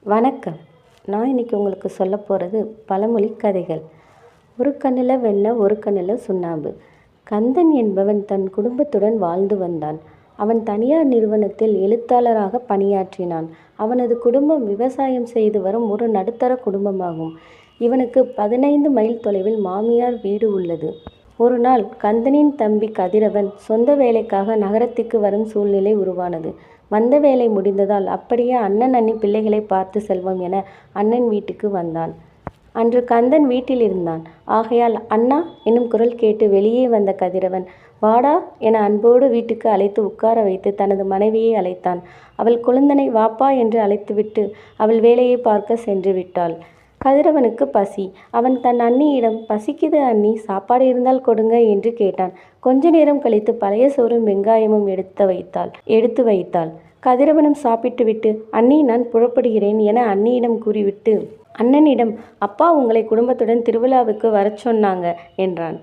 வணக்கம். நான் இன்னைக்கு உங்களுக்கு சொல்ல போகிறது பழமொழி கதைகள். ஒரு கண்ணில் வெண்ணெய், ஒரு கண்ணில் சுண்ணாம்பு. கந்தன் என்பவன் தன் குடும்பத்துடன் வாழ்ந்து வந்தான். அவன் தனியார் நிறுவனத்தில் எழுத்தாளராக பணியாற்றினான். அவனது குடும்பம் விவசாயம் செய்து வரும் ஒரு நடுத்தர குடும்பமாகும். இவனுக்கு 15 மைல் தொலைவில் மாமியார் வீடு உள்ளது. ஒரு நாள் கந்தனின் தம்பி கதிரவன் சொந்த வேலைக்காக நகரத்துக்கு வரும் சூழ்நிலை உருவானது. வந்த வேலை முடிந்ததால் அப்படியே அண்ணன் அண்ணி பிள்ளைகளை பார்த்து செல்வோம் என அண்ணன் வீட்டுக்கு வந்தான். அன்று கந்தன் வீட்டில் இருந்தான். ஆகையால் அண்ணா என்னும் குரல் கேட்டு வெளியே வந்த கதிரவன், வாடா என அன்போடு வீட்டுக்கு அழைத்து உட்கார வைத்து தனது மனைவியை அழைத்தான். அவள் குழந்தனை வாப்பா என்று அழைத்துவிட்டு அவள் வேலையை பார்க்க சென்று விட்டாள். கதிரவனுக்கு பசி. அவன் தன் அண்ணியிடம், பசிக்குது அண்ணி, சாப்பாடு இருந்தால் கொடுங்க என்று கேட்டான். கொஞ்ச நேரம் கழித்து பழைய சோறும் வெங்காயமும் எடுத்து வைத்தாள். கதிரவனும் சாப்பிட்டு விட்டு, அண்ணி நான் புறப்படுகிறேன் என அண்ணியிடம் கூறிவிட்டு அண்ணனிடம், அப்பா உங்களை குடும்பத்துடன் திருவிழாவுக்கு வரச் சொன்னாங்க என்றான்.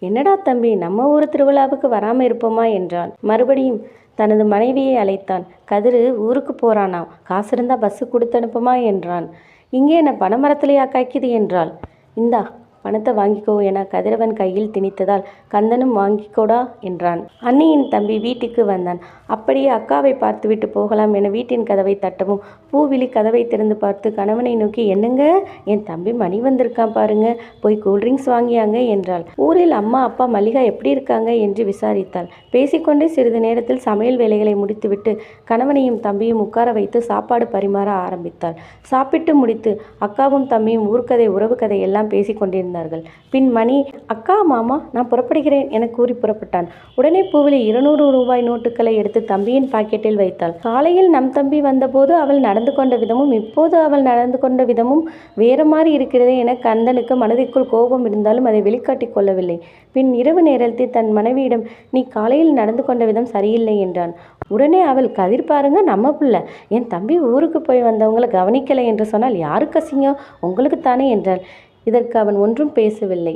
என்னடா தம்பி, நம்ம ஊர் திருவிழாவுக்கு வராமல் இருப்போமா என்றான். மறுபடியும் தனது மனைவியை அழைத்தான். கதிரு ஊருக்கு போறானாம், காசு இருந்தா பஸ்ஸு கொடுத்து அனுப்புமா என்றான். இங்கே என்ன பனைமரத்திலேயா காய்க்குது என்றாள். இந்தா பணத்தை வாங்கிக்கோ என கதிரவன் கையில் திணித்ததால் கந்தனும் வாங்கிக்கோடா என்றான். அண்ணியின் தம்பி வீட்டுக்கு வந்தான். அப்படியே அக்காவை பார்த்துவிட்டு போகலாம் என வீட்டின் கதவை தட்டவும் பூவிழி கதவை திறந்து பார்த்து கணவனை நோக்கி, என்னங்க, என் தம்பி மணி வந்திருக்கான் பாருங்க, போய் கூல்ட்ரிங்க்ஸ் வாங்கியாங்க என்றாள். ஊரில் அம்மா அப்பா மல்லிகா எப்படி இருக்காங்க என்று விசாரித்தாள். பேசிக்கொண்டே சிறிது நேரத்தில் சமையல் வேலைகளை முடித்துவிட்டு கணவனையும் தம்பியும் உட்கார வைத்து சாப்பாடு பரிமாற ஆரம்பித்தாள். சாப்பிட்டு முடித்து அக்காவும் தம்பியும் ஊர்க்கதை உறவு கதை எல்லாம் பேசிக்கொண்டிருந்தார்கள். பின் மணி, அக்கா மாமா நான் புறப்படுகிறேன் என கூறி புறப்பட்டான். உடனே பூவிலி 200 ரூபாய் நோட்டுகளை எடுத்து தம்பியின் பாக்கெட்டில் வைத்தாள். காலையில் நம் தம்பி வந்தபோது அவள் நடந்து கொண்ட விதமும் இப்போது அவள் நடந்து கொண்ட விதமும் வேறு மாதிரி இருக்கிறது என கந்தனுக்கு மனதிற்குள் கோபம் இருந்தாலும் அதை வெளிக்காட்டிக் கொள்ளவில்லை. பின் இரவு நேரத்தில் தன் மனைவியிடம், நீ காலையில் நடந்து கொண்ட விதம் சரியில்லை என்றான். உடனே அவள், கதிர் பாருங்க, நம்ம பிள்ளை, என் தம்பி ஊருக்கு போய் வந்தவங்களை கவனிக்கலை என்று சொன்னால் யாருக்கு அசிங்கம், உங்களுக்கு தானே என்றாள். இதற்கு அவன் ஒன்றும் பேசவில்லை.